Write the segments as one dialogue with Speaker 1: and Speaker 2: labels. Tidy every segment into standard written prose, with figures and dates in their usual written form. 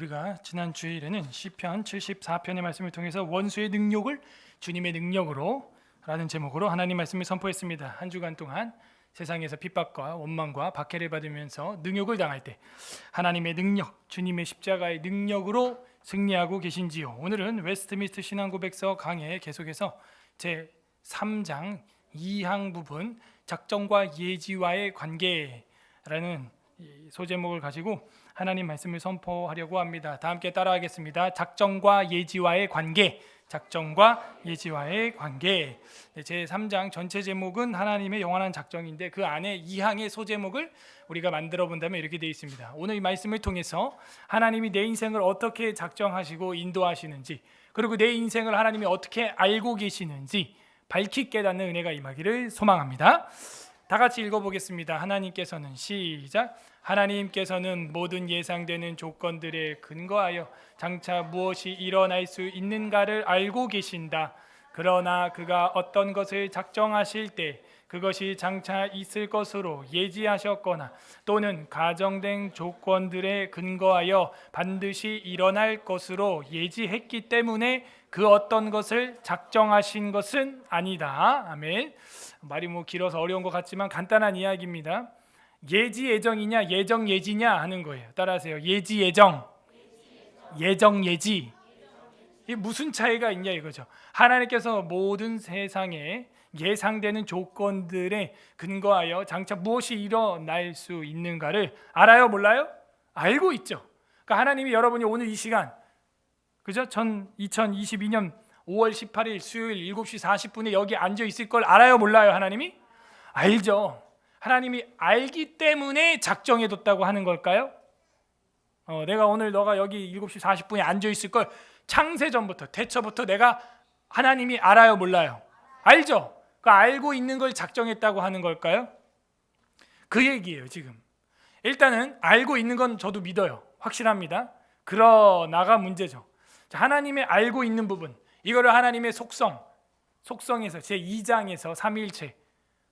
Speaker 1: 우리가 지난 주일에는 시편 74편의 말씀을 통해서 원수의 능욕을 주님의 능력으로 라는 제목으로 하나님 말씀을 선포했습니다. 한 주간 동안 세상에서 핍박과 원망과 박해를 받으면서 능욕을 당할 때 하나님의 능력, 주님의 십자가의 능력으로 승리하고 계신지요. 오늘은 웨스트민스터 신앙고백서 강해 계속해서 제 3장 2항 부분 작정과 예지와의 관계라는 소제목을 가지고 하나님 말씀을 선포하려고 합니다. 다 함께 따라하겠습니다. 작정과 예지와의 관계, 작정과 예지와의 관계. 제 3장 전체 제목은 하나님의 영원한 작정인데 그 안에 2항의 소제목을 우리가 만들어 본다면 이렇게 되어 있습니다. 오늘 이 말씀을 통해서 하나님이 내 인생을 어떻게 작정하시고 인도하시는지, 그리고 내 인생을 하나님이 어떻게 알고 계시는지 밝히 깨닫는 은혜가 임하기를 소망합니다. 다 같이 읽어보겠습니다. 하나님께서는 시작. 하나님께서는 모든 예상되는 조건들에 근거하여 장차 무엇이 일어날 수 있는가를 알고 계신다. 그러나 그가 어떤 것을 작정하실 때 그것이 장차 있을 것으로 예지하셨거나 또는 가정된 조건들에 근거하여 반드시 일어날 것으로 예지했기 때문에 그 어떤 것을 작정하신 것은 아니다. 아멘. 말이 길어서 어려운 것 같지만 간단한 이야기입니다. 예지 예정이냐 예정 예지냐 하는 거예요. 따라하세요. 예지 예정, 예정 예지. 이게 무슨 차이가 있냐 이거죠. 하나님께서 모든 세상에 예상되는 조건들에 근거하여 장차 무엇이 일어날 수 있는가를 알아요, 몰라요? 알고 있죠. 그러니까 하나님이 여러분이 오늘 이 시간, 그죠? 2022년 5월 18일 수요일 7시 40분에 여기 앉아 있을 걸 알아요, 몰라요? 하나님이? 알죠. 하나님이 알기 때문에 작정해 뒀다고 하는 걸까요? 내가 오늘 너가 여기 7시 40분에 앉아 있을 걸 창세전부터 태초부터 내가 하나님이 알아요, 몰라요? 알죠. 그 알고 있는 걸 작정했다고 하는 걸까요? 그 얘기예요. 지금 일단은 알고 있는 건 저도 믿어요. 확실합니다. 그러나가 문제죠. 하나님의 알고 있는 부분, 이거를 하나님의 속성에서 제2장에서 삼위일체,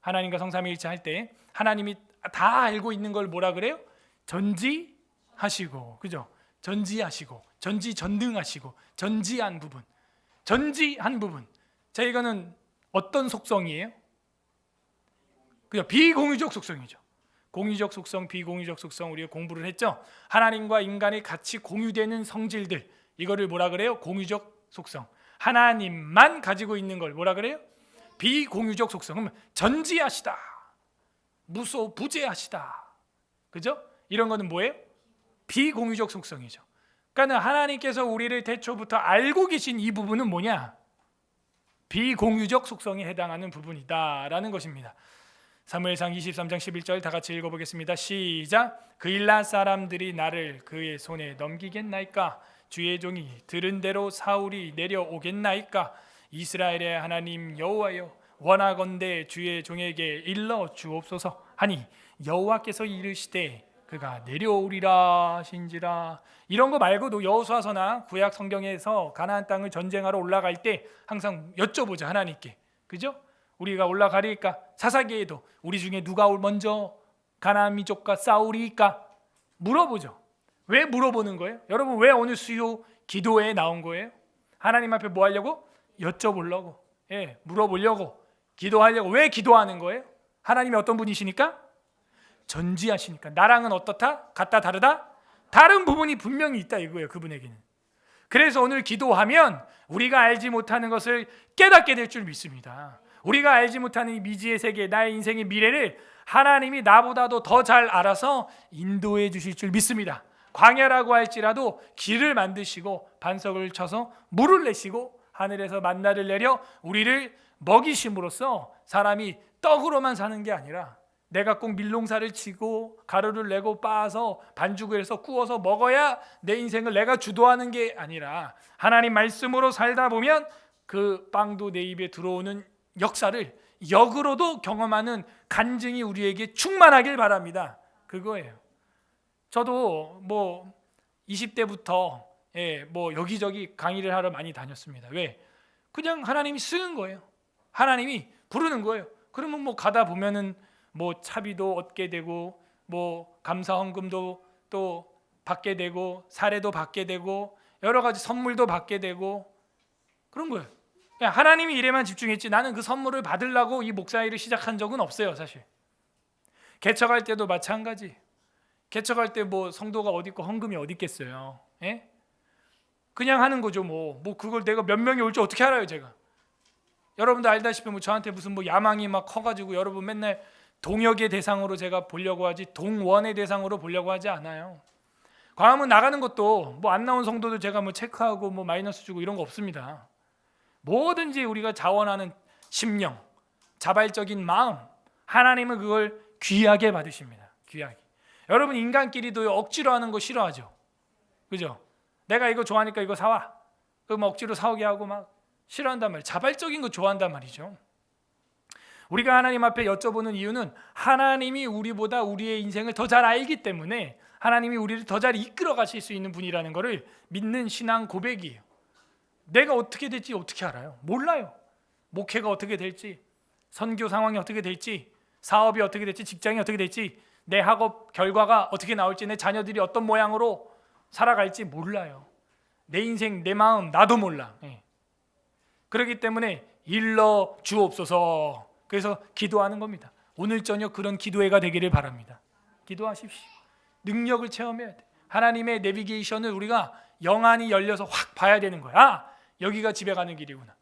Speaker 1: 하나님과 성삼위일체 할 때 하나님이 다 알고 있는 걸 뭐라 그래요? 전지하시고, 그죠? 전지하시고, 전지전능하시고, 전지한 부분, 전지한 부분. 자, 이거는 어떤 속성이에요? 그죠? 비공유적 속성이죠. 공유적 속성, 비공유적 속성 우리가 공부를 했죠. 하나님과 인간이 같이 공유되는 성질들, 이거를 뭐라 그래요? 공유적 속성. 하나님만 가지고 있는 걸 뭐라 그래요? 비공유적 속성. 그러면 전지하시다, 무소부재하시다, 그죠? 이런 거는 뭐예요? 비공유적 속성이죠. 그러니까 하나님께서 우리를 태초부터 알고 계신 이 부분은 뭐냐? 비공유적 속성에 해당하는 부분이다라는 것입니다. 사무엘상 23장 11절 다 같이 읽어보겠습니다. 시작. 그일라 사람들이 나를 그의 손에 넘기겠나이까? 주의 종이 들은 대로 사울이 내려오겠나이까? 이스라엘의 하나님 여호와여, 원하건대 주의 종에게 일러 주옵소서 하니 여호와께서 이르시되 그가 내려오리라 하신지라. 이런 거 말고도 여호수아서나 구약 성경에서 가나안 땅을 전쟁하러 올라갈 때 항상 여쭤보자, 하나님께. 그죠? 우리가 올라가리까? 사사기에도 우리 중에 누가 먼저 가나안 민족과 싸우리까? 물어보죠. 왜 물어보는 거예요? 여러분, 왜 오늘 수요 기도에 나온 거예요? 하나님 앞에 뭐 하려고? 여쭤보려고, 물어보려고, 기도하려고. 왜 기도하는 거예요? 하나님이 어떤 분이시니까? 전지하시니까. 나랑은 어떻다? 같다, 다르다? 다른 부분이 분명히 있다 이거예요, 그분에게는. 그래서 오늘 기도하면 우리가 알지 못하는 것을 깨닫게 될 줄 믿습니다. 우리가 알지 못하는 이 미지의 세계, 나의 인생의 미래를 하나님이 나보다도 더 잘 알아서 인도해 주실 줄 믿습니다. 광야라고 할지라도 길을 만드시고 반석을 쳐서 물을 내시고 하늘에서 만나를 내려 우리를 먹이심으로써 사람이 떡으로만 사는 게 아니라 내가 꼭 밀농사를 치고 가루를 내고 빻아서 반죽을 해서 구워서 먹어야 내 인생을 내가 주도하는 게 아니라 하나님 말씀으로 살다 보면 그 빵도 내 입에 들어오는 역사를 역으로도 경험하는 간증이 우리에게 충만하길 바랍니다. 그거예요. 저도 20대부터 여기저기 강의를 하러 많이 다녔습니다. 왜? 그냥 하나님이 쓰는 거예요. 하나님이 부르는 거예요. 그러면 가다 보면은 차비도 얻게 되고 감사 헌금도 또 받게 되고 사례도 받게 되고 여러 가지 선물도 받게 되고 그런 거예요. 그냥 하나님이 일에만 집중했지 나는 그 선물을 받으려고 이 목사 일을 시작한 적은 없어요. 사실 개척할 때도 마찬가지. 개척할 때 뭐 성도가 어디 있고 헌금이 어디 있겠어요. 예? 그냥 하는 거죠. 뭐 그걸 내가 몇 명이 올 줄 어떻게 알아요 제가. 여러분도 알다시피 뭐 저한테 무슨 뭐 야망이 막 커가지고 여러분 맨날 동역의 대상으로 제가 보려고 하지 동원의 대상으로 보려고 하지 않아요. 광화문 나가는 것도 뭐 안 나온 성도들 제가 뭐 체크하고 뭐 마이너스 주고 이런 거 없습니다. 뭐든지 우리가 자원하는 심령, 자발적인 마음, 하나님은 그걸 귀하게 받으십니다. 귀하게. 여러분 인간끼리도 억지로 하는 거 싫어하죠. 그죠? 내가 이거 좋아하니까 이거 사와. 그럼 억지로 사오게 하고 막 싫어한단 말이에요. 자발적인 거 좋아한단 말이죠. 우리가 하나님 앞에 여쭤보는 이유는 하나님이 우리보다 우리의 인생을 더 잘 알기 때문에 하나님이 우리를 더 잘 이끌어 가실 수 있는 분이라는 것을 믿는 신앙 고백이에요. 내가 어떻게 될지 어떻게 알아요? 몰라요. 목회가 어떻게 될지, 선교 상황이 어떻게 될지, 사업이 어떻게 될지, 직장이 어떻게 될지, 내 학업 결과가 어떻게 나올지, 내 자녀들이 어떤 모양으로 살아갈지 몰라요. 내 인생, 내 마음 나도 몰라. 그렇기 때문에 일러 주옵소서. 그래서 기도하는 겁니다. 오늘 저녁 그런 기도회가 되기를 바랍니다. 기도하십시오. 능력을 체험해야 돼. 하나님의 내비게이션을 우리가 영안이 열려서 확 봐야 되는 거야. 아, 여기가 집에 가는 길이구나.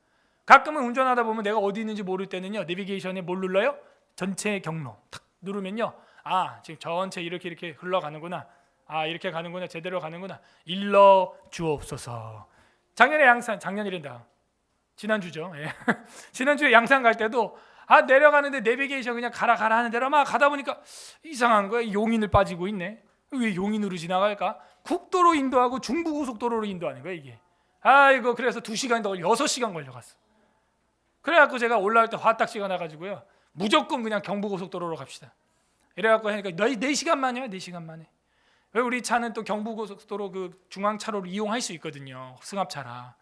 Speaker 1: 가끔은 운전하다 보면 내가 어디 있는지 모를 때는요, 내비게이션에 뭘 눌러요? 전체 경로 탁 누르면요, 아 지금 전체 이렇게 흘러가는구나. 아 이렇게 가는구나. 제대로 가는구나. 일러 주옵소서. 작년에 양산, 작년이란다. 지난주죠. 예. 지난주에 양산 갈 때도 내려가는데 내비게이션 그냥 가라 하는 대로 막 가다 보니까 이상한 거야. 용인을 빠지고 있네. 왜 용인으로 지나갈까? 국도로 인도하고 중부고속도로로 인도하는 거야 이게. 아이고 그래서 2시간 더 6시간 걸려갔어. 그래갖고 제가 올라올 때 화딱지가 나가지고요. 무조건 그냥 경부고속도로로 갑시다. 이래갖고 하니까 4시간 만이에요. 4시간 만에. 왜 우리 차는 또 경부고속도로 그 중앙차로를 이용할 수 있거든요. 승합차라.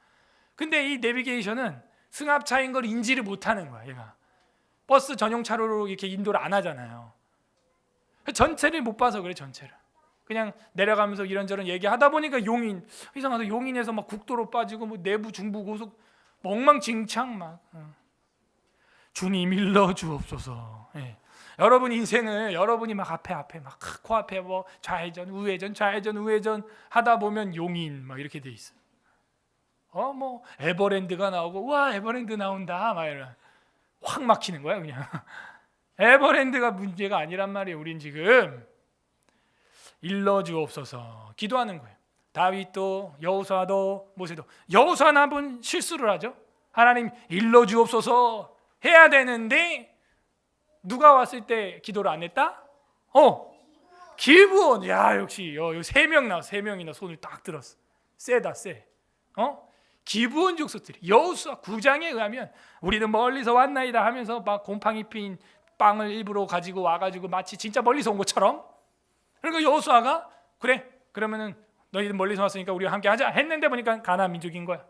Speaker 1: 근데 이 내비게이션은 승합차인 걸 인지를 못하는 거야. 얘가 버스 전용 차로로 이렇게 인도를 안 하잖아요. 전체를 못 봐서 그래. 전체를 그냥 내려가면서 이런저런 얘기하다 보니까 용인 이상하다. 용인에서 막 국도로 빠지고 뭐 내부 중부 고속 엉망진창 막. 주님 일러 주옵소서. 예. 여러분 인생을 여러분이 막 앞에 막 코앞에 뭐 좌회전 우회전 하다 보면 용인 막 이렇게 돼 있어. 뭐 에버랜드가 나오고 와 에버랜드 나온다 막 이런 확 막히는 거야 그냥. 에버랜드가 문제가 아니란 말이에요. 우린 지금 일러 주옵소서 기도하는 거예요. 다윗도 여호수아도 모세도 여호수아는 한번 실수를 하죠. 하나님 일러 주옵소서 해야 되는데 누가 왔을 때 기도를 안 했다? 기브온. 야 역시 여기 3명 나와. 3명이나 손을 딱 들었어. 세다 세. 기브온 족속들이 여호수아 9장에 의하면 우리는 멀리서 왔나이다 하면서 막 곰팡이 핀 빵을 일부러 가지고 와가지고 마치 진짜 멀리서 온 것처럼. 그러니까 여호수아가 그래 그러면은 너희들 멀리서 왔으니까 우리가 함께 하자 했는데 보니까 가나안 민족인 거야.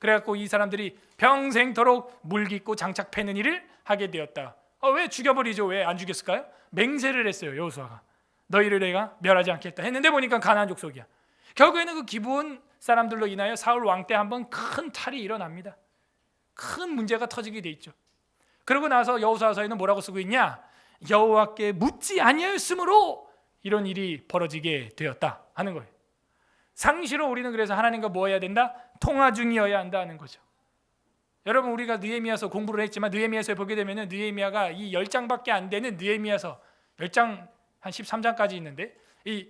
Speaker 1: 그래갖고 이 사람들이 평생토록 물깃고 장착 패는 일을 하게 되었다. 왜 죽여버리죠? 왜 안 죽였을까요? 맹세를 했어요. 여호수아가 너희를 내가 멸하지 않겠다 했는데 보니까 가나안 족속이야. 결국에는 그 기브온 사람들로 인하여 사울 왕 때 한번 큰 탈이 일어납니다. 큰 문제가 터지게 돼 있죠. 그러고 나서 여호수아서에는 뭐라고 쓰고 있냐? 여호와께 묻지 아니하였으므로 이런 일이 벌어지게 되었다 하는 거예요. 상시로 우리는 그래서 하나님과 뭐 해야 된다? 통화 중이어야 한다는 거죠. 여러분 우리가 느헤미야서 공부를 했지만 느헤미야서에 보게 되면은 느헤미야가 이 10장밖에 안 되는 느헤미야서 10장 한 13장까지 있는데 이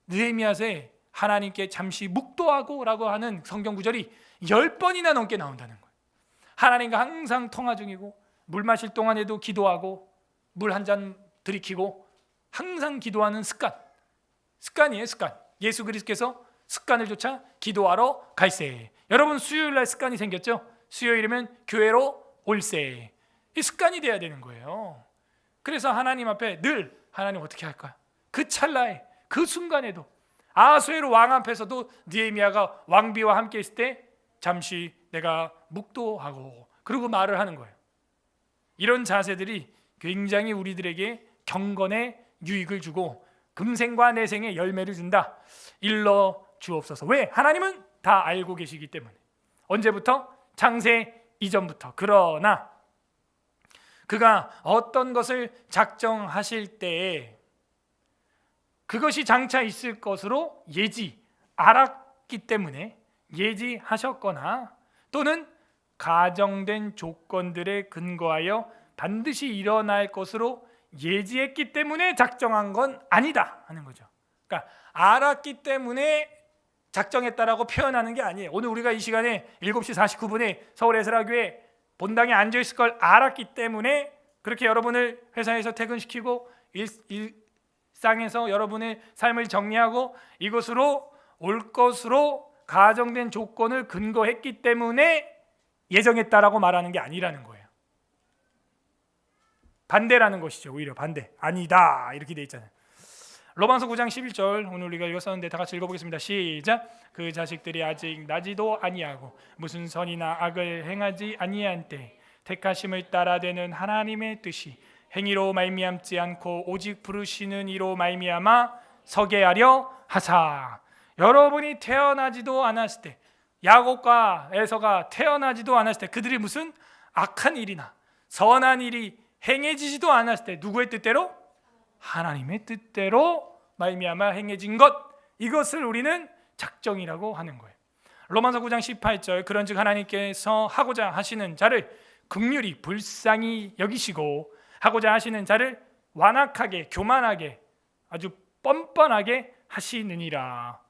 Speaker 1: 느헤미야서에 하나님께 잠시 묵도하고라고 하는 성경 구절이 10번이나 넘게 나온다는 거예요. 하나님과 항상 통화 중이고 물 마실 동안에도 기도하고 물 한 잔 들이키고 항상 기도하는 습관이에요. 습관. 예수 그리스도께서 습관을 쫓아 기도하러 갈세. 여러분 수요일 날 습관이 생겼죠? 수요일이면 교회로 올세. 이 습관이 돼야 되는 거예요. 그래서 하나님 앞에 늘 하나님 어떻게 할까? 그 찰나에 그 순간에도 아수에로 왕 앞에서도 느헤미야가 왕비와 함께 있을 때 잠시 내가 묵도하고 그리고 말을 하는 거예요. 이런 자세들이 굉장히 우리들에게 경건의 유익을 주고 금생과 내생의 열매를 준다. 일러 주옵소서. 왜? 하나님은 다 알고 계시기 때문에. 언제부터? 창세 이전부터. 그러나 그가 어떤 것을 작정하실 때에 그것이 장차 있을 것으로 알았기 때문에 예지하셨거나 또는 가정된 조건들에 근거하여 반드시 일어날 것으로 예지했기 때문에 작정한 건 아니다 하는 거죠. 그러니까 알았기 때문에 작정했다라고 표현하는 게 아니에요. 오늘 우리가 이 시간에 7시 49분에 서울 에스라교회 본당에 앉아있을 걸 알았기 때문에 그렇게 여러분을 회사에서 퇴근시키고 일상에서 여러분의 삶을 정리하고 이곳으로 올 것으로 가정된 조건을 근거했기 때문에 예정했다라고 말하는 게 아니라는 거예요. 반대라는 것이죠. 오히려 반대. 아니다 이렇게 돼 있잖아요. 로마서 9장 11절 오늘 우리가 읽었었는데 다 같이 읽어보겠습니다. 시작. 그 자식들이 아직 나지도 아니하고 무슨 선이나 악을 행하지 아니한 때 택하심을 따라 되는 하나님의 뜻이 행위로 말미암지 않고 오직 부르시는 이로 말미암아 서게 하려 하사. 여러분이 태어나지도 않았을 때 야곱과 에서가 태어나지도 않았을 때 그들이 무슨 악한 일이나 선한 일이 행해지지도 않았을 때 누구의 뜻대로? 하나님의 뜻대로 말미암아 행해진 것, 이것을 우리는 작정이라고 하는 거예요. 로마서 9장 18절 그런즉 하나님께서 하고자 하시는 자를 긍휼히 불쌍히 여기시고 하고자 하시는 자를 완악하게 교만하게 아주 뻔뻔하게 하시느니라.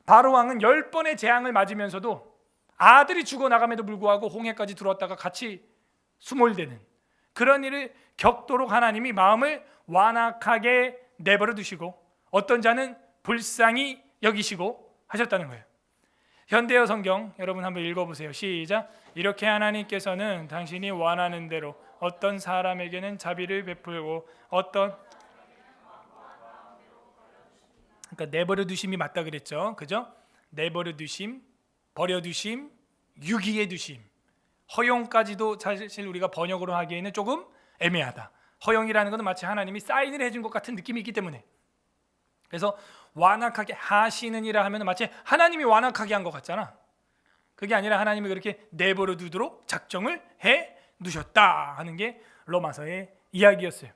Speaker 1: 바로왕은 10번의 재앙을 맞으면서도 아들이 죽어나감에도 불구하고 홍해까지 들어왔다가 같이 수몰되는 그런 일을 겪도록 하나님이 마음을 완악하게 내버려 두시고 어떤 자는 불쌍히 여기시고 하셨다는 거예요. 현대어 성경 여러분 한번 읽어보세요. 시작. 이렇게 하나님께서는 당신이 원하는 대로 어떤 사람에게는 자비를 베풀고 그러니까 내버려 두심이 맞다 그랬죠. 그죠? 내버려 두심, 버려 두심, 유기해 두심. 허용까지도 사실 우리가 번역으로 하기에는 조금 애매하다. 허용이라는 것은 마치 하나님이 사인을 해준 것 같은 느낌이 있기 때문에. 그래서 완악하게 하시느니라 하면 마치 하나님이 완악하게 한 것 같잖아. 그게 아니라 하나님이 그렇게 내버려 두도록 작정을 해 두셨다 하는 게 로마서의 이야기였어요.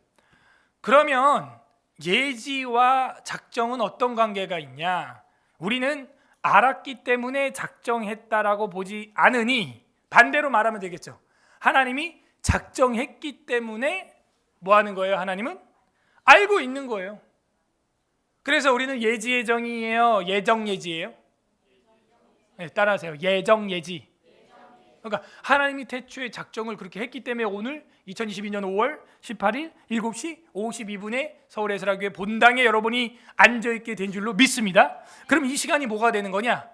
Speaker 1: 그러면 예지와 작정은 어떤 관계가 있냐? 우리는 알았기 때문에 작정했다라고 보지 않으니 반대로 말하면 되겠죠. 하나님이 작정했기 때문에 뭐 하는 거예요? 하나님은 알고 있는 거예요. 그래서 우리는 예지의 정의예요? 예정 예지예요? 네, 따라하세요. 예정 예지. 그러니까 하나님이 태초에 작정을 그렇게 했기 때문에 오늘 2022년 5월 18일 7시 52분에 서울 에스라교회 본당에 여러분이 앉아있게 된 줄로 믿습니다. 그럼 이 시간이 뭐가 되는 거냐?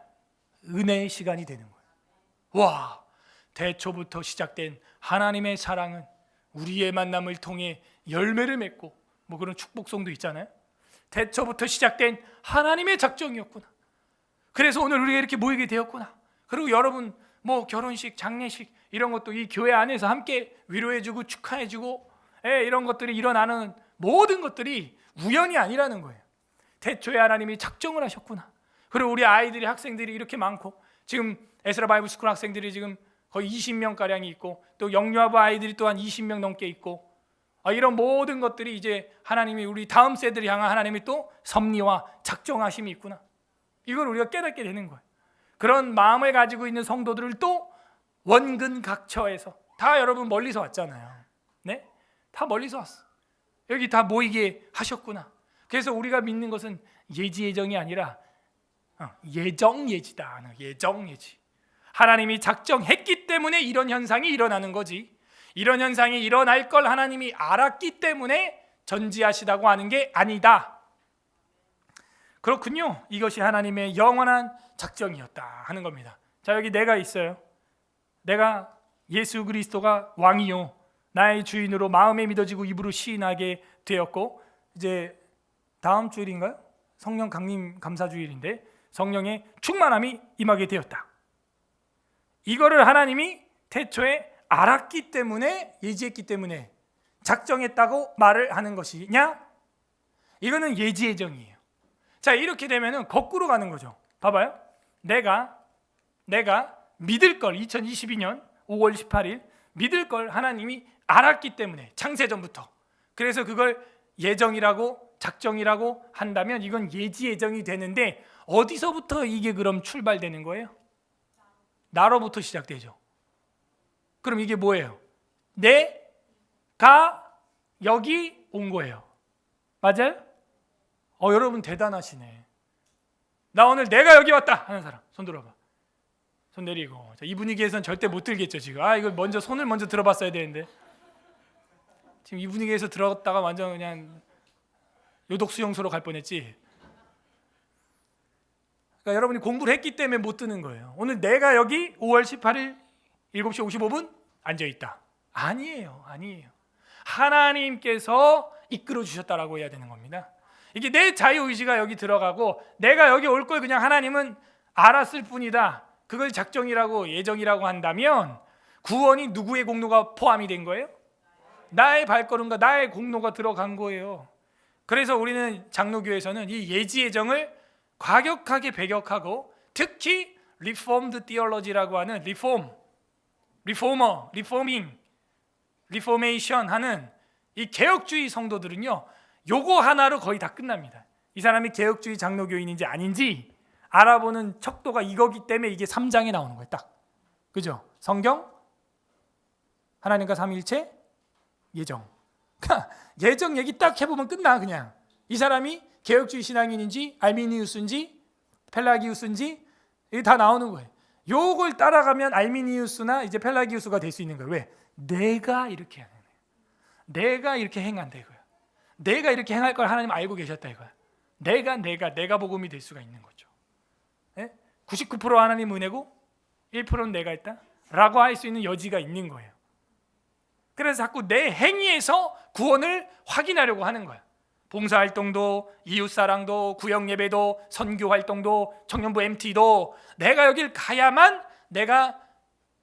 Speaker 1: 은혜의 시간이 되는 거예요. 와, 태초부터 시작된 하나님의 사랑은 우리의 만남을 통해 열매를 맺고 뭐 그런 축복송도 있잖아요. 태초부터 시작된 하나님의 작정이었구나. 그래서 오늘 우리가 이렇게 모이게 되었구나. 그리고 여러분 뭐 결혼식, 장례식 이런 것도 이 교회 안에서 함께 위로해주고 축하해주고 이런 것들이 일어나는 모든 것들이 우연이 아니라는 거예요. 태초에 하나님이 작정을 하셨구나. 그리고 우리 아이들이 학생들이 이렇게 많고 지금 에스라 바이블 스쿨 학생들이 지금 거의 20명가량이 있고 또 영유아부 아이들이 또한 20명 넘게 있고 이런 모든 것들이 이제 하나님이 우리 다음 세대를 향한 하나님이 또 섭리와 작정하심이 있구나. 이걸 우리가 깨닫게 되는 거예요. 그런 마음을 가지고 있는 성도들을 또 원근 각처에서 다 여러분 멀리서 왔잖아요. 네? 다 멀리서 왔어. 여기 다 모이게 하셨구나. 그래서 우리가 믿는 것은 예지예정이 아니라 예정예지다. 예정예지. 하나님이 작정했기 때문에 이런 현상이 일어나는 거지. 이런 현상이 일어날 걸 하나님이 알았기 때문에 전지하시다고 하는 게 아니다. 그렇군요. 이것이 하나님의 영원한 작정이었다 하는 겁니다. 자, 여기 내가 있어요. 내가 예수 그리스도가 왕이요 나의 주인으로 마음에 믿어지고 입으로 시인하게 되었고 이제 다음 주일인가요? 성령 강림 감사 주일인데 성령의 충만함이 임하게 되었다. 이거를 하나님이 태초에 알았기 때문에 예지했기 때문에 작정했다고 말을 하는 것이냐? 이거는 예지 예정이에요. 자, 이렇게 되면은 거꾸로 가는 거죠. 봐봐요. 내가 믿을 걸 2022년 5월 18일 믿을 걸 하나님이 알았기 때문에 창세전부터, 그래서 그걸 예정이라고 작정이라고 한다면 이건 예지 예정이 되는데, 어디서부터 이게 그럼 출발되는 거예요? 나로부터 시작되죠. 그럼 이게 뭐예요? 내가 여기 온 거예요. 맞아요? 여러분 대단하시네. 나 오늘 내가 여기 왔다 하는 사람 손 들어봐. 손 내리고. 자, 이 분위기에선 절대 못 들겠죠 지금. 이거 먼저 손을 먼저 들어봤어야 되는데, 지금 이 분위기에서 들었다가 완전 그냥 요독수용소로 갈 뻔했지. 그러니까 여러분이 공부를 했기 때문에 못 드는 거예요. 오늘 내가 여기 5월 18일 7시 55분 앉아있다. 아니에요. 하나님께서 이끌어 주셨다라고 해야 되는 겁니다. 이게 내 자유의지가 여기 들어가고 내가 여기 올 걸 그냥 하나님은 알았을 뿐이다, 그걸 작정이라고 예정이라고 한다면 구원이 누구의 공로가 포함이 된 거예요? 나의 발걸음과 나의 공로가 들어간 거예요. 그래서 우리는 장로교에서는 이 예지 예정을 과격하게 배격하고, 특히 리폼드 티올로지라고 하는 리포메이션 하는 이 개혁주의 성도들은요, 요거 하나로 거의 다 끝납니다. 이 사람이 개혁주의 장로교인인지 아닌지 알아보는 척도가 이거기 때문에 이게 3장에 나오는 거예요. 딱. 그죠? 성경, 하나님과 삼위일체, 예정. 예정 얘기 딱 해보면 끝나. 그냥 이 사람이 개혁주의 신앙인인지 알미니우스인지 펠라기우스인지 이게 다 나오는 거예요. 요걸 따라가면 알미니우스나 이제 펠라기우스가 될 수 있는 거예요. 왜? 내가 이렇게 하는 거예요. 내가 이렇게 행한다 이거야. 내가 이렇게 행할 걸 하나님 알고 계셨다 이거야. 내가 복음이 될 수가 있는 거죠. 99% 하나님 은혜고 1%는 내가 했다 라고 할 수 있는 여지가 있는 거예요. 그래서 자꾸 내 행위에서 구원을 확인하려고 하는 거야. 봉사활동도, 이웃사랑도, 구역예배도, 선교활동도, 청년부 MT도 내가 여길 가야만 내가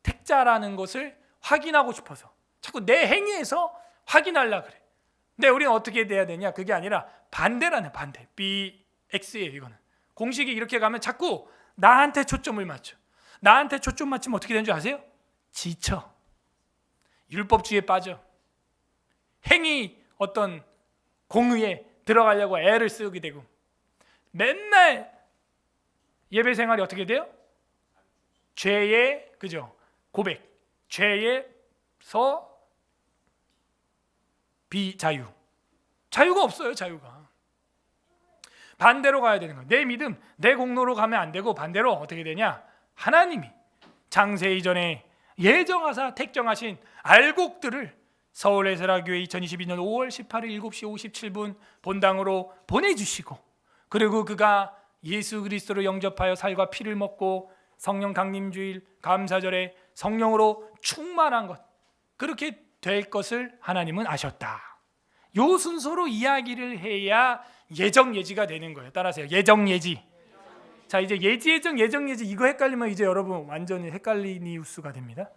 Speaker 1: 택자라는 것을 확인하고 싶어서 자꾸 내 행위에서 확인하려고 그래. 근데 우리는 어떻게 돼야 되냐? 그게 아니라 반대라는, 반대. BX예요. 이거는 공식이 이렇게 가면 자꾸 나한테 초점을 맞춰. 나한테 초점 맞추면 어떻게 되는 줄 아세요? 지쳐. 율법주의에 빠져. 행위 어떤 공의에 들어가려고 애를 쓰게 되고, 맨날 예배 생활이 어떻게 돼요? 죄의, 그죠? 고백. 죄에서 비자유. 자유가 없어요. 자유가. 반대로 가야 되는 거예요. 내 믿음, 내 공로로 가면 안 되고 반대로 어떻게 되냐? 하나님이 창세 이전에 예정하사 택정하신 알곡들을 서울에세라교회 2022년 5월 18일 7시 57분 본당으로 보내주시고, 그리고 그가 예수 그리스도로 영접하여 살과 피를 먹고 성령 강림주일 감사절에 성령으로 충만한 것, 그렇게 될 것을 하나님은 아셨다. 요 순서로 이야기를 해야 예정 예지가 되는 거예요. 따라하세요. 예정 예지. 자, 이제 예지 예정 예정 예지 이거 헷갈리면 이제 여러분 완전히 헷갈리니우스가 됩니다.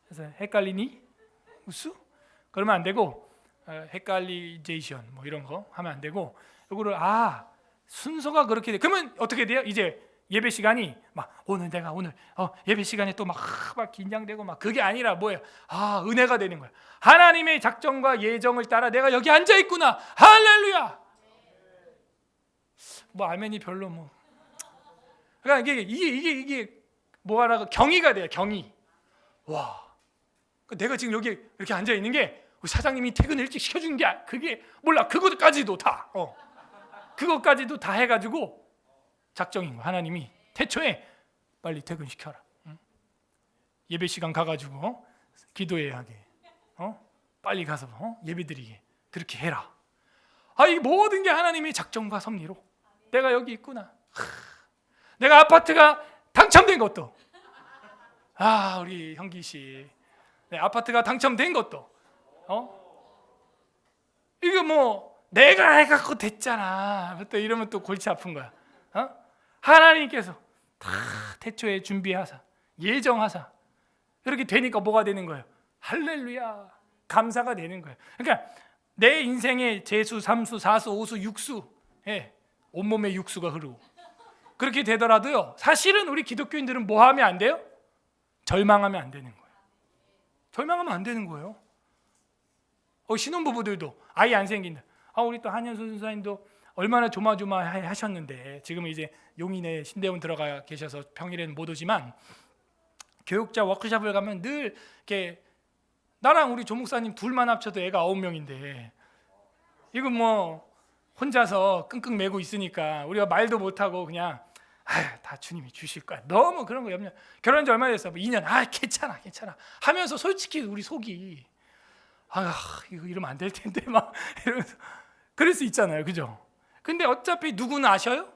Speaker 1: 그래서 헷갈리니우스? 그러면 안 되고 헷갈리제이션 뭐 이런 거 하면 안 되고, 이거를 순서가 그렇게 돼. 그러면 어떻게 돼요? 이제 예배 시간이 막 오늘 예배 시간에 또 막 긴장되고 막 그게 아니라 뭐예요? 은혜가 되는 거야. 하나님의 작정과 예정을 따라 내가 여기 앉아 있구나. 할렐루야. 뭐 아멘이 별로 뭐. 그러니까 이게 뭐하라고 경의가 돼요. 경의. 와. 내가 지금 여기 이렇게 앉아 있는 게 사장님이 퇴근 일찍 시켜준 게 그게 몰라. 그것까지도 다. 그것까지도 다 해가지고 작정인 거야. 하나님이 태초에 빨리 퇴근시켜라. 예배 시간 가가지고 기도해야 하게. 빨리 가서 예배드리게. 그렇게 해라. 이 모든 게 하나님의 작정과 섭리로 내가 여기 있구나. 내가 아파트가 당첨된 것도, 우리 형기 씨, 아파트가 당첨된 것도, 이거 뭐 내가 해갖고 됐잖아. 또 이러면 또 골치 아픈 거야. 하나님께서 다 태초에 준비하사 예정하사 이렇게 되니까 뭐가 되는 거예요? 할렐루야. 감사가 되는 거예요. 그러니까 내 인생의 재수, 삼수, 사수, 오수, 육수, 온몸에 육수가 흐르고 그렇게 되더라도요, 사실은 우리 기독교인들은 뭐 하면 안 돼요? 절망하면 안 되는 거예요. 절망하면 안 되는 거예요. 신혼부부들도 아이 안 생긴다. 우리 또 한현수 선사님도 얼마나 조마조마해 하셨는데 지금은 이제 용인에 신대원 들어가 계셔서 평일에는 못 오지만 교육자 워크숍을 가면 늘 이렇게 나랑 우리 조목사님 둘만 합쳐도 애가 9명인데 이거 뭐 혼자서 끙끙 매고 있으니까 우리가 말도 못하고 그냥 다 주님이 주실 거야. 너무 그런 거 염려. 결혼한 지 얼마 됐어? 2년. 괜찮아 하면서 솔직히 우리 속이 이거 이러면 안 될 텐데 막 이러면서 그럴 수 있잖아요, 그죠? 근데 어차피 누구는 아셔요?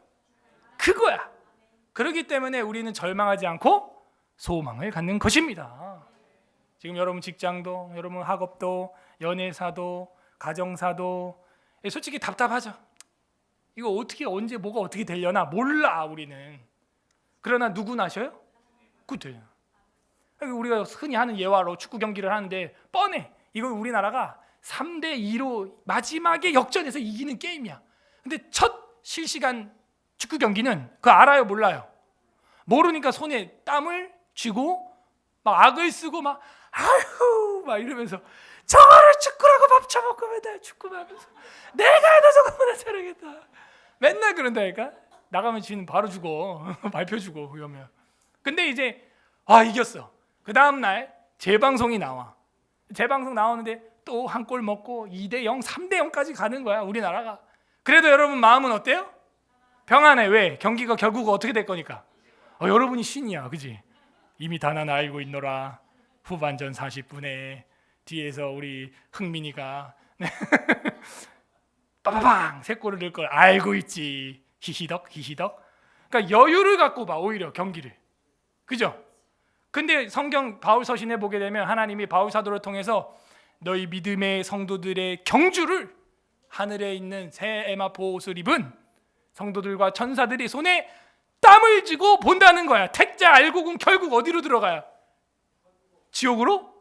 Speaker 1: 그거야. 그렇기 때문에 우리는 절망하지 않고 소망을 갖는 것입니다. 지금 여러분 직장도, 여러분 학업도, 연애사도, 가정사도 솔직히 답답하죠. 이거 어떻게 언제 뭐가 어떻게 되려나 몰라 우리는. 그러나 누구는 아셔요? 그래요. 우리가 흔히 하는 예화로 축구 경기를 하는데 뻔해. 이거 우리나라가 3대2로 마지막에 역전해서 이기는 게임이야. 근데 첫 실시간 축구 경기는 그거 알아요, 몰라요? 모르니까 손에 땀을 쥐고 막 악을 쓰고 막 이러면서 저거를 축구라고 밥 처먹고 맨날 축구만 하면서 내가 너 저거보다 잘하겠다 맨날 그런다니까. 나가면 지는 바로 죽어. 발표 주고 그러면. 근데 이제 이겼어. 그 다음날 재방송이 나와. 재방송 나오는데 또 한 골 먹고 2대0, 3대0까지 가는 거야 우리나라가. 그래도 여러분 마음은 어때요? 평안해. 왜? 경기가 결국 어떻게 될 거니까. 여러분이 신이야, 그지? 이미 다 나는 알고 있노라. 후반전 40분에 뒤에서 우리 흥민이가 빠바방 3골을 넣을 걸 알고 있지. 히히덕. 그러니까 여유를 갖고 봐 오히려 경기를. 그죠? 근데 성경 바울 서신에 보게 되면 하나님이 바울 사도를 통해서 너희 믿음의 성도들의 경주를 하늘에 있는 새 에마포 옷을 입은 성도들과 천사들이 손에 땀을 쥐고 본다는 거야. 택자 알곡은 결국 어디로 들어가요? 지옥으로?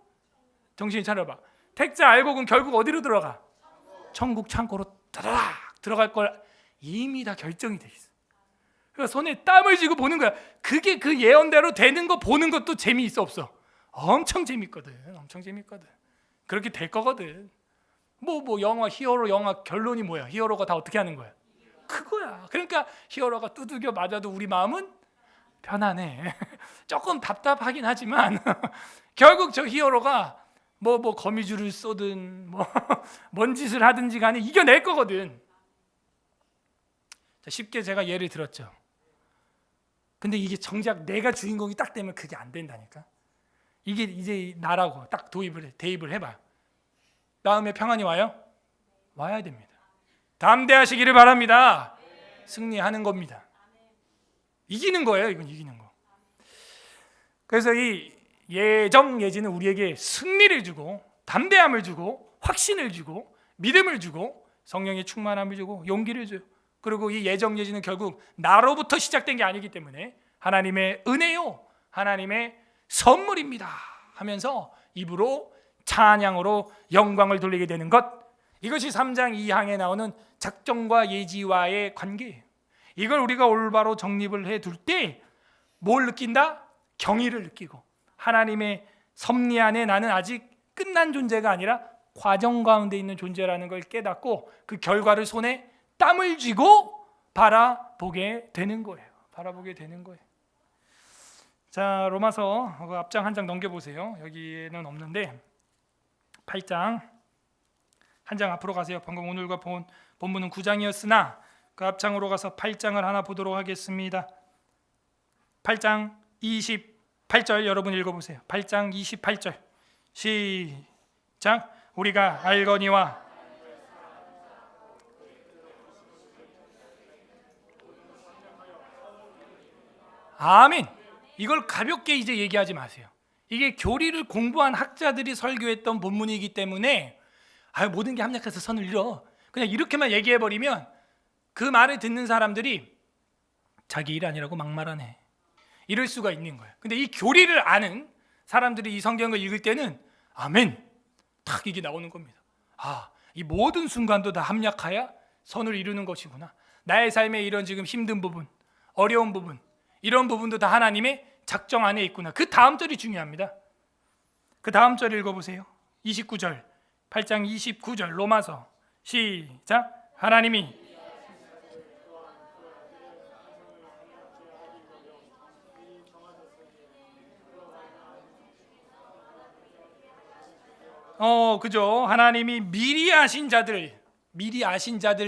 Speaker 1: 정신 차려봐. 택자 알곡은 결국 어디로 들어가? 천국 창고로 따라락 들어갈 걸 이미 다 결정이 돼 있어. 그러니까 손에 땀을 쥐고 보는 거야. 그게 그 예언대로 되는 거 보는 것도 재미있어 없어? 엄청 재밌거든. 그렇게 될 거거든. 뭐 영화 히어로 영화 결론이 뭐야? 히어로가 다 어떻게 하는 거야? 그거야. 그러니까 히어로가 두들겨 맞아도 우리 마음은 편안해. 조금 답답하긴 하지만 결국 저 히어로가 뭐 거미줄을 쏘든 뭔 짓을 하든지 간에 이겨낼 거거든. 자, 쉽게 제가 예를 들었죠. 근데 이게 정작 내가 주인공이 딱 되면 그게 안 된다니까. 이게 이제 나라고 딱 대입을 해봐요. 다음에 평안이 와요? 와야 됩니다. 담대하시기를 바랍니다. 승리하는 겁니다. 이기는 거예요. 이건 이기는 거. 그래서 이 예정예지는 우리에게 승리를 주고 담대함을 주고 확신을 주고 믿음을 주고 성령의 충만함을 주고 용기를 줘요. 그리고 이 예정예지는 결국 나로부터 시작된 게 아니기 때문에 하나님의 은혜요, 하나님의 선물입니다 하면서 입으로 찬양으로 영광을 돌리게 되는 것. 이것이 3장 2항에 나오는 작정과 예지와의 관계예요. 이걸 우리가 올바로 정립을 해둘 때 뭘 느낀다? 경의를 느끼고 하나님의 섭리 안에 나는 아직 끝난 존재가 아니라 과정 가운데 있는 존재라는 걸 깨닫고 그 결과를 손에 땀을 쥐고 바라보게 되는 거예요. 자, 로마서 앞장 한 장 넘겨보세요. 여기에는 없는데 8장 한 장 앞으로 가세요. 방금 오늘과 본문은 9장이었으나 그 앞장으로 가서 8장을 하나 보도록 하겠습니다. 8장 28절 여러분 읽어보세요. 8장 28절 시작. 우리가 알거니와 아멘. 이걸 가볍게 이제 얘기하지 마세요. 이게 교리를 공부한 학자들이 설교했던 본문이기 때문에 모든 게 합력해서 선을 이뤄 그냥 이렇게만 얘기해버리면 그 말을 듣는 사람들이 자기 일 아니라고 막말하네 이럴 수가 있는 거예요. 근데 이 교리를 아는 사람들이 이 성경을 읽을 때는 아멘 딱 이게 나오는 겁니다. 이 모든 순간도 다 합력하여 선을 이루는 것이구나. 나의 삶에 이런 지금 힘든 부분, 어려운 부분, 이런 부분도 다 하나님의 작정 안에 있구나. 그 다음 절이 중요합니다. 그 다음 절 읽어보세요. 29절, 8장 29절 로마서 시작. 하나님이 그죠. 하나님이 미리 아신 자들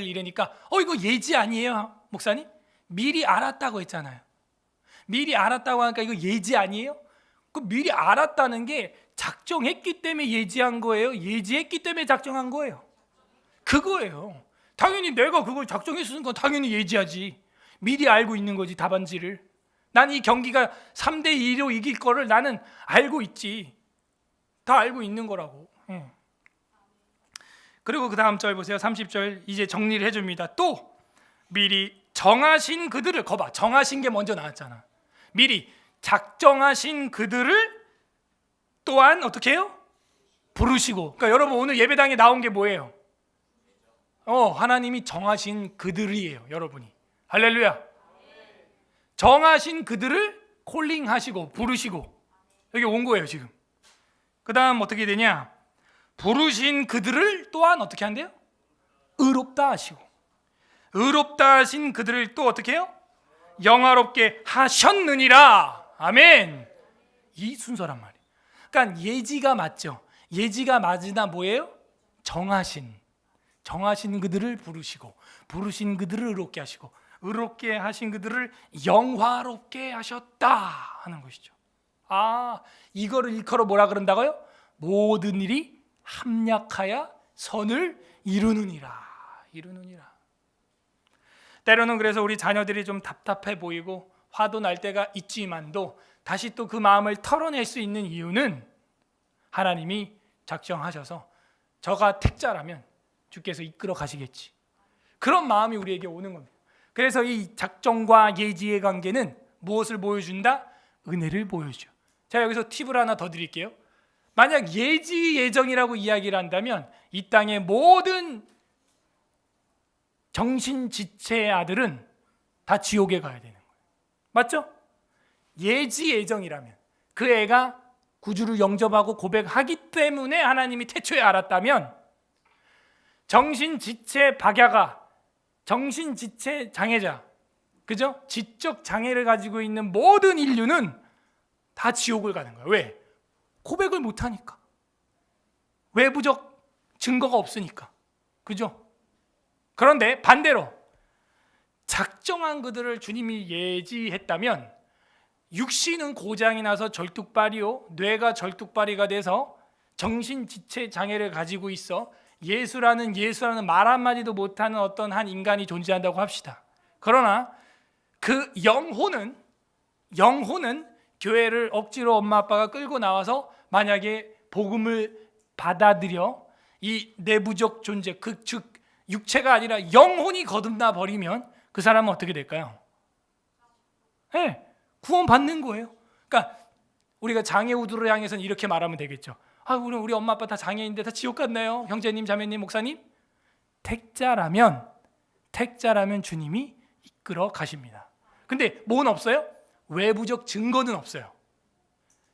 Speaker 1: 이러니까 이거 예지 아니에요, 목사님? 미리 알았다고 했잖아요. 미리 알았다고 하니까 이거 예지 아니에요? 그 미리 알았다는 게 작정했기 때문에 예지한 거예요? 예지했기 때문에 작정한 거예요? 그거예요. 당연히 내가 그걸 작정했으니까 당연히 예지하지. 미리 알고 있는 거지, 답안지를. 난 이 경기가 3대2로 이길 거를 나는 알고 있지. 다 알고 있는 거라고. 그리고 그 다음 절 보세요. 30절 이제 정리를 해줍니다. 또 미리 정하신 그들을, 거봐, 정하신 게 먼저 나왔잖아. 미리 작정하신 그들을 또한 어떻게 해요? 부르시고. 그러니까 여러분 오늘 예배당에 나온 게 뭐예요? 하나님이 정하신 그들이에요, 여러분이. 할렐루야. 정하신 그들을 콜링하시고 부르시고 여기 온 거예요 지금. 그 다음 어떻게 되냐? 부르신 그들을 또한 어떻게 한대요? 의롭다 하시고. 의롭다 하신 그들을 또 어떻게 해요? 영화롭게 하셨느니라. 아멘. 이 순서란 말이에요. 그러니까 예지가 맞죠. 예지가 맞으나 뭐예요? 정하신 그들을 부르시고, 부르신 그들을 의롭게 하시고, 의롭게 하신 그들을 영화롭게 하셨다 하는 것이죠. 이거를 일컬어 뭐라 그런다고요? 모든 일이 합력하여 선을 이루느니라. 때로는 그래서 우리 자녀들이 좀 답답해 보이고 화도 날 때가 있지만도 다시 또 그 마음을 털어낼 수 있는 이유는 하나님이 작정하셔서 저가 택자라면 주께서 이끌어 가시겠지, 그런 마음이 우리에게 오는 겁니다. 그래서 이 작정과 예지의 관계는 무엇을 보여준다? 은혜를 보여줘. 자, 여기서 팁을 하나 더 드릴게요. 만약 예지 예정이라고 이야기를 한다면 이 땅의 모든 정신지체의 아들은 다 지옥에 가야 되는 거예요. 맞죠? 예지 예정이라면 그 애가 구주를 영접하고 고백하기 때문에 하나님이 태초에 알았다면 정신지체 박야가, 정신지체 장애자, 그죠? 지적 장애를 가지고 있는 모든 인류는 다 지옥을 가는 거예요. 왜? 고백을 못하니까. 외부적 증거가 없으니까. 그죠? 그런데 반대로 작정한 그들을 주님이 예지했다면 육신은 고장이 나서 절뚝발이요, 뇌가 절뚝발이가 돼서 정신지체 장애를 가지고 있어 예수라는 말 한마디도 못하는 어떤 한 인간이 존재한다고 합시다. 그러나 그 영혼은 교회를 억지로 엄마 아빠가 끌고 나와서 만약에 복음을 받아들여 이 내부적 존재, 즉 육체가 아니라 영혼이 거듭나 버리면 그 사람은 어떻게 될까요? 구원 받는 거예요. 그러니까 우리가 장애 우두를 향해서는 이렇게 말하면 되겠죠. 우리 엄마 아빠 다 장애인데 다 지옥 갔나요? 형제님, 자매님, 목사님? 택자라면 주님이 이끌어 가십니다. 근데 뭐는 없어요? 외부적 증거는 없어요.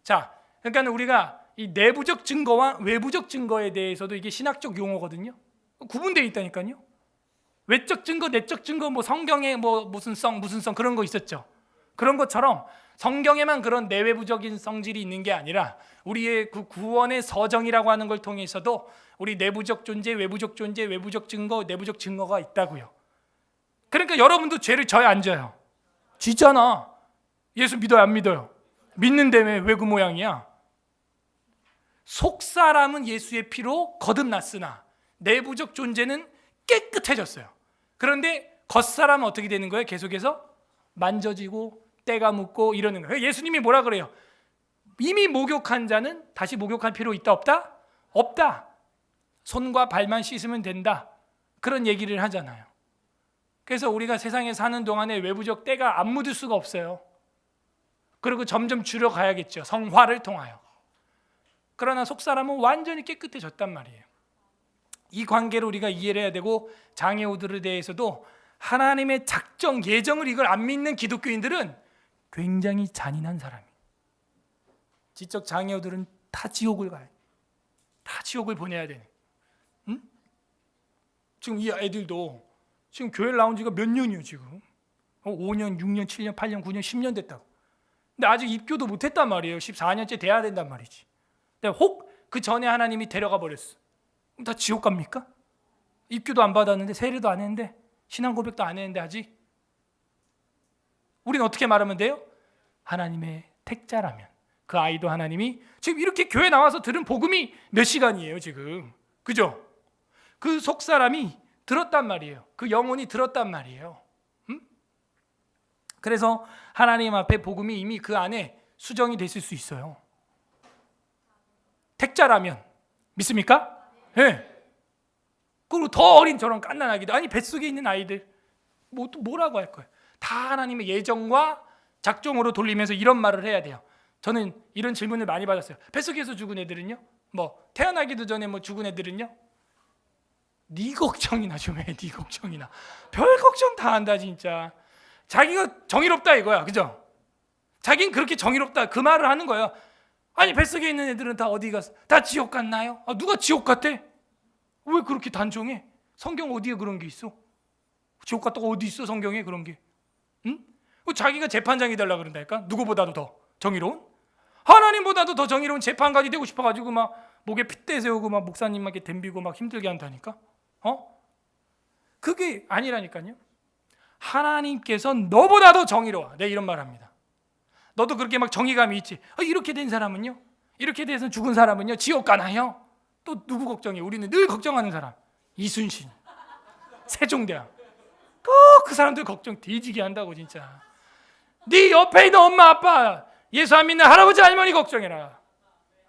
Speaker 1: 자, 그러니까 우리가 이 내부적 증거와 외부적 증거에 대해서도 이게 신학적 용어거든요. 구분되어 있다니까요. 외적 증거, 내적 증거, 성경에 무슨 성 그런 거 있었죠. 그런 것처럼 성경에만 그런 내외부적인 성질이 있는 게 아니라 우리의 그 구원의 서정이라고 하는 걸 통해서도 우리 내부적 존재, 외부적 존재, 외부적 증거, 내부적 증거가 있다고요. 그러니까 여러분도 죄를 져야 안 져요? 지잖아. 예수 믿어요, 안 믿어요? 믿는데 왜 그 모양이야? 속사람은 예수의 피로 거듭났으나 내부적 존재는 깨끗해졌어요. 그런데 겉사람은 어떻게 되는 거예요? 계속해서 만져지고 때가 묻고 이러는 거예요. 예수님이 뭐라 그래요? 이미 목욕한 자는 다시 목욕할 필요 있다 없다? 없다. 손과 발만 씻으면 된다. 그런 얘기를 하잖아요. 그래서 우리가 세상에 사는 동안에 외부적 때가 안 묻을 수가 없어요. 그리고 점점 줄여가야겠죠. 성화를 통하여. 그러나 속사람은 완전히 깨끗해졌단 말이에요. 이 관계를 우리가 이해를 해야 되고, 장애우들에 대해서도 하나님의 작정, 예정을 이걸 안 믿는 기독교인들은 굉장히 잔인한 사람이에요. 지적 장애우들은 다 지옥을 가요. 다 지옥을 보내야 되네. 응? 지금 이 애들도 지금 교회를 나온 지가 몇 년이에요 지금. 5년, 6년, 7년, 8년, 9년, 10년 됐다고. 근데 아직 입교도 못했단 말이에요. 14년째 돼야 된단 말이지. 근데 혹 그 전에 하나님이 데려가 버렸어. 그럼 다 지옥 갑니까? 입교도 안 받았는데, 세례도 안 했는데, 신앙 고백도 안 했는데 아직. 우리는 어떻게 말하면 돼요? 하나님의 택자라면, 그 아이도 하나님이 지금 이렇게 교회 나와서 들은 복음이 몇 시간이에요 지금, 그죠? 그 속사람이 들었단 말이에요. 그 영혼이 들었단 말이에요. 그래서 하나님 앞에 복음이 이미 그 안에 수정이 됐을 수 있어요. 택자라면. 믿습니까? 네. 그리고 더 어린 저런 갓난아기들, 아니 뱃속에 있는 아이들 뭐라고 할 거예요? 다 하나님의 예정과 작정으로 돌리면서 이런 말을 해야 돼요. 저는 이런 질문을 많이 받았어요. 뱃속에서 죽은 애들은요? 뭐 태어나기도 전에 뭐 죽은 애들은요? 네 걱정이나 좀 해. 네 걱정이나. 별 걱정 다 한다 진짜. 자기가 정의롭다 이거야, 그죠? 자기는 그렇게 정의롭다 그 말을 하는 거예요. 아니 뱃속에 있는 애들은 다 어디 갔어? 다 지옥 갔나요? 누가 지옥 갔대? 왜 그렇게 단정해? 성경 어디에 그런 게 있어? 지옥 갔다가 어디 있어 성경에 그런 게? 응? 자기가 재판장이 되려고 그런다니까? 누구보다도 더 정의로운? 하나님보다도 더 정의로운 재판관이 되고 싶어가지고 막 목에 핏대 세우고 막 목사님에게 덤비고 막 힘들게 한다니까? 그게 아니라니까요. 하나님께서 너보다도 정의로워. 네, 이런 말 합니다. 너도 그렇게 막 정의감이 있지. 이렇게 된 사람은요? 이렇게 돼서 죽은 사람은요? 지옥 가나요? 또 누구 걱정해? 우리는 늘 걱정하는 사람. 이순신, 세종대왕. 그 사람들 걱정 뒤지게 한다고 진짜. 네 옆에 있는 엄마 아빠, 예수 안 믿는 할아버지 할머니 걱정해라.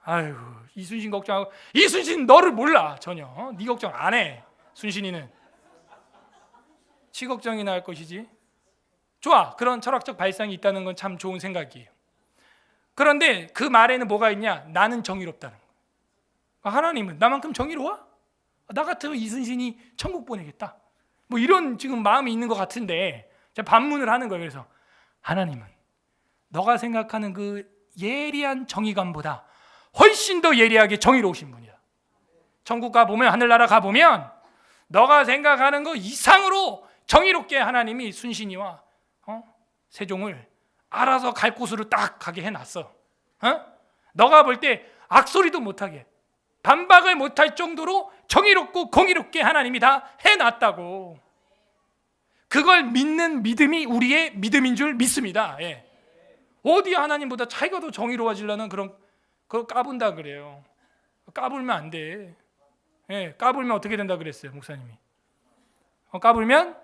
Speaker 1: 아유, 이순신 걱정하고. 이순신 너를 몰라 전혀. 네 걱정 안 해. 순신이는 지 걱정이나 할 것이지. 좋아, 그런 철학적 발상이 있다는 건 참 좋은 생각이에요. 그런데 그 말에는 뭐가 있냐? 나는 정의롭다는 거. 하나님은 나만큼 정의로워? 나 같으면 이순신이 천국 보내겠다. 뭐 이런 지금 마음이 있는 것 같은데 제가 반문을 하는 거예요. 그래서 하나님은 너가 생각하는 그 예리한 정의감보다 훨씬 더 예리하게 정의로우신 분이야. 천국 가보면, 하늘나라 가보면 너가 생각하는 거 이상으로 정의롭게 하나님이 순신이와 세종을 알아서 갈 곳으로 딱 가게 해놨어. 너가 볼 때 악소리도 못하게, 반박을 못할 정도로 정의롭고 공의롭게 하나님이 다 해놨다고. 그걸 믿는 믿음이 우리의 믿음인 줄 믿습니다. 예. 어디 하나님보다 자기가 더 정의로워지려는 그걸 까분다 그래요. 까불면 안 돼. 예, 까불면 어떻게 된다 그랬어요 목사님이? 까불면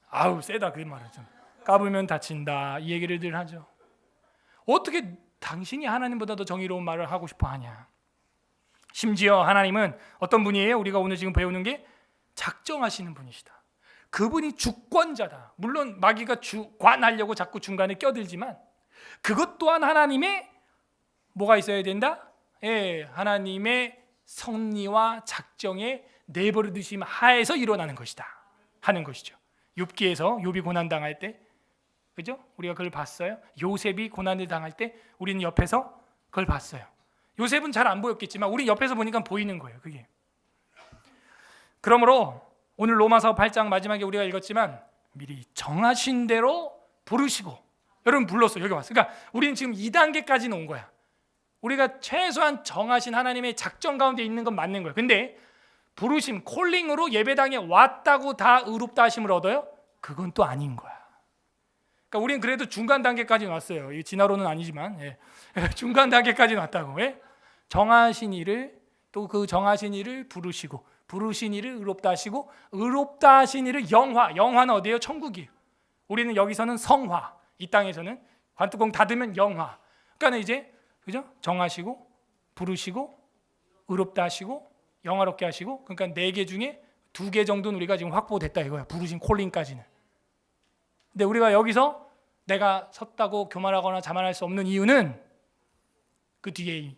Speaker 1: 아우 세다 그 말은 좀. 까불면 다친다 이 얘기를 늘 하죠. 어떻게 당신이 하나님보다 더 정의로운 말을 하고 싶어 하냐? 심지어 하나님은 어떤 분이에요? 우리가 오늘 지금 배우는 게 작정하시는 분이시다. 그분이 주권자다. 물론 마귀가 주관하려고 자꾸 중간에 껴들지만 그것 또한 하나님의 뭐가 있어야 된다? 예, 하나님의 섭리와 작정에 내버려 두심 하에서 일어나는 것이다 하는 것이죠. 욥기에서 욥이 고난 당할 때, 그죠? 우리가 그걸 봤어요. 요셉이 고난을 당할 때 우리는 옆에서 그걸 봤어요. 요셉은 잘 안 보였겠지만 우리 옆에서 보니까 보이는 거예요. 그게. 그러므로 오늘 로마서 8장 마지막에 우리가 읽었지만 미리 정하신 대로 부르시고, 여러분 불렀어 여기 왔어. 그러니까 우리는 지금 2단계까지는 온 거야. 우리가 최소한 정하신 하나님의 작정 가운데 있는 건 맞는 거예요. 근데 부르심, 콜링으로 예배당에 왔다고 다 의롭다 하심을 얻어요? 그건 또 아닌 거야. 그러니까 우리는 그래도 중간 단계까지 왔어요. 이 진화론은 아니지만 중간 단계까지 왔다고. 정하신 이를, 또 그 정하신 이를 부르시고, 부르신 이를 의롭다 하시고, 의롭다 하신 이를 영화. 영화는 어디예요? 천국이에요. 우리는 여기서는 성화, 이 땅에서는 관뚜껑 닫으면 영화. 그러니까 이제 그죠? 정하시고, 부르시고, 의롭다 하시고, 영화롭게 하시고, 그러니까 4개 중에 2개 정도는 우리가 지금 확보됐다 이거야. 부르신 콜링까지는. 근데 우리가 여기서 내가 섰다고 교만하거나 자만할 수 없는 이유는 그 뒤에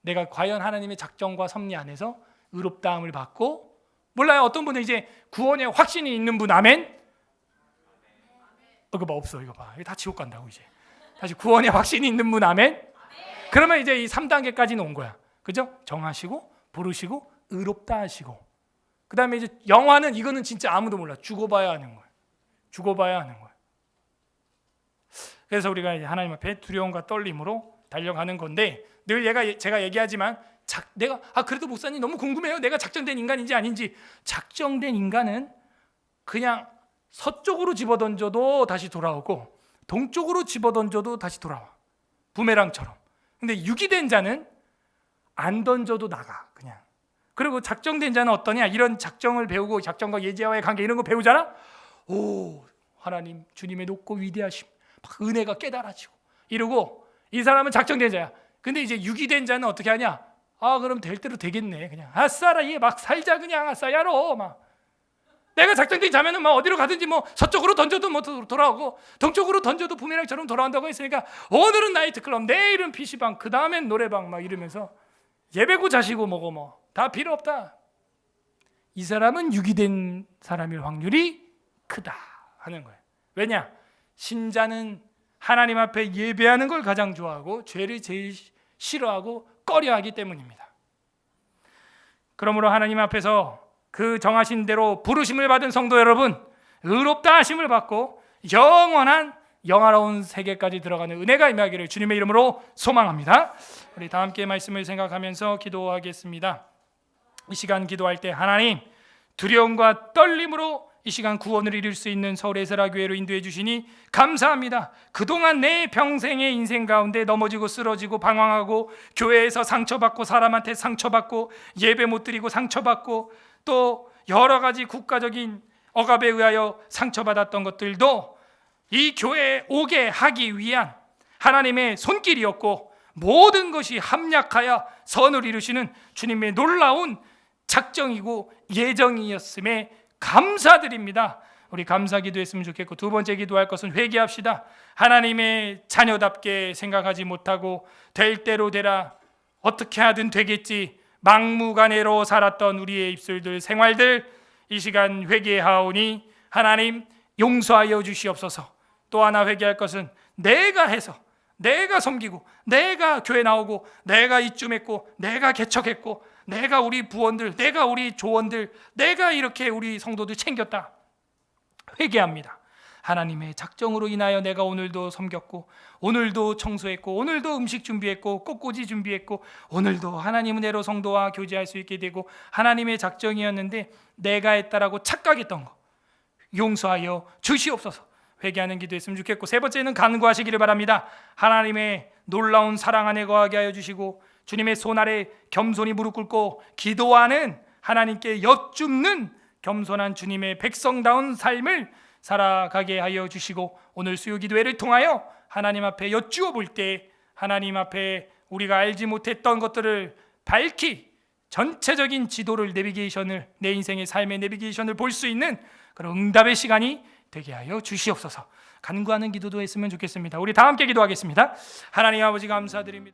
Speaker 1: 내가 과연 하나님의 작정과 섭리 안에서 의롭다함을 받고, 몰라요, 어떤 분은 이제 구원의 확신이 있는 분 아멘? 이거 봐, 없어, 이거 봐, 이거 다 지옥 간다고. 이제 다시 구원의 확신이 있는 분 아멘? 그러면 이제 이 3단계까지는 온 거야, 그죠? 정하시고 부르시고 의롭다 하시고, 그 다음에 이제 영화는, 이거는 진짜 아무도 몰라. 죽어봐야 하는 거야. 죽어봐야 하는 거야. 그래서 우리가 이제 하나님 앞에 두려움과 떨림으로 달려가는 건데, 늘 제가 얘기하지만 내가 그래도 목사님 너무 궁금해요. 내가 작정된 인간인지 아닌지. 작정된 인간은 그냥 서쪽으로 집어던져도 다시 돌아오고 동쪽으로 집어던져도 다시 돌아와, 부메랑처럼. 근데 유기된 자는 안 던져도 나가, 그냥. 그리고 작정된 자는 어떠냐? 이런 작정을 배우고, 작정과 예지와의 관계 이런 거 배우잖아. 오, 하나님 주님의 높고 위대하심, 막 은혜가 깨달아지고 이러고, 이 사람은 작정된 자야. 근데 이제 유기된 자는 어떻게 하냐? 그럼 될 대로 되겠네, 그냥 아싸라, 얘 막 살자, 그냥 아싸야로. 막 내가 작정된 자면은 막 어디로 가든지, 뭐 서쪽으로 던져도 뭐 돌아오고 동쪽으로 던져도 부메랑처럼 돌아온다고 했으니까, 오늘은 나이트클럽, 내일은 PC방, 그 다음엔 노래방, 막 이러면서 예배고 자시고 뭐고 뭐 다 필요 없다. 이 사람은 유기된 사람일 확률이 크다 하는 거예요. 왜냐? 신자는 하나님 앞에 예배하는 걸 가장 좋아하고 죄를 제일 싫어하고 꺼려하기 때문입니다. 그러므로 하나님 앞에서 그 정하신 대로 부르심을 받은 성도 여러분, 의롭다 하심을 받고 영원한 영화로운 세계까지 들어가는 은혜가 임하기를 주님의 이름으로 소망합니다. 우리 다 함께 말씀을 생각하면서 기도하겠습니다. 이 시간 기도할 때, 하나님, 두려움과 떨림으로 이 시간 구원을 이룰 수 있는 서울 에스라교회로 인도해 주시니 감사합니다. 그동안 내 평생의 인생 가운데 넘어지고 쓰러지고 방황하고, 교회에서 상처받고, 사람한테 상처받고, 예배 못 드리고 상처받고, 또 여러 가지 국가적인 억압에 의하여 상처받았던 것들도 이 교회에 오게 하기 위한 하나님의 손길이었고, 모든 것이 합력하여 선을 이루시는 주님의 놀라운 작정이고 예정이었음에 감사드립니다. 우리 감사 기도했으면 좋겠고, 두 번째 기도할 것은 회개합시다. 하나님의 자녀답게 생각하지 못하고 될 대로 되라, 어떻게 하든 되겠지, 막무가내로 살았던 우리의 입술들, 생활들, 이 시간 회개하오니 하나님 용서하여 주시옵소서. 또 하나 회개할 것은, 내가 해서, 내가 섬기고, 내가 교회 나오고, 내가 이쯤했고, 내가 개척했고, 내가 우리 부원들, 내가 우리 조원들, 내가 이렇게 우리 성도들 챙겼다. 회개합니다. 하나님의 작정으로 인하여 내가 오늘도 섬겼고, 오늘도 청소했고, 오늘도 음식 준비했고, 꽃꽂이 준비했고, 오늘도 하나님 은혜로 성도와 교제할 수 있게 되고 하나님의 작정이었는데 내가 했다라고 착각했던 거 용서하여 주시옵소서. 회개하는 기도했으면 좋겠고, 세 번째는 간구하시기를 바랍니다. 하나님의 놀라운 사랑 안에 거하게 하여 주시고, 주님의 손 아래 겸손히 무릎 꿇고 기도하는, 하나님께 여쭙는 겸손한 주님의 백성다운 삶을 살아가게 하여 주시고, 오늘 수요 기도회를 통하여 하나님 앞에 여쭈어 볼 때, 하나님 앞에 우리가 알지 못했던 것들을 밝히 전체적인 지도를, 내비게이션을, 내 인생의 삶의 내비게이션을 볼 수 있는 그런 응답의 시간이 되게 하여 주시옵소서. 간구하는 기도도 했으면 좋겠습니다. 우리 다 함께 기도하겠습니다. 하나님 아버지 감사드립니다.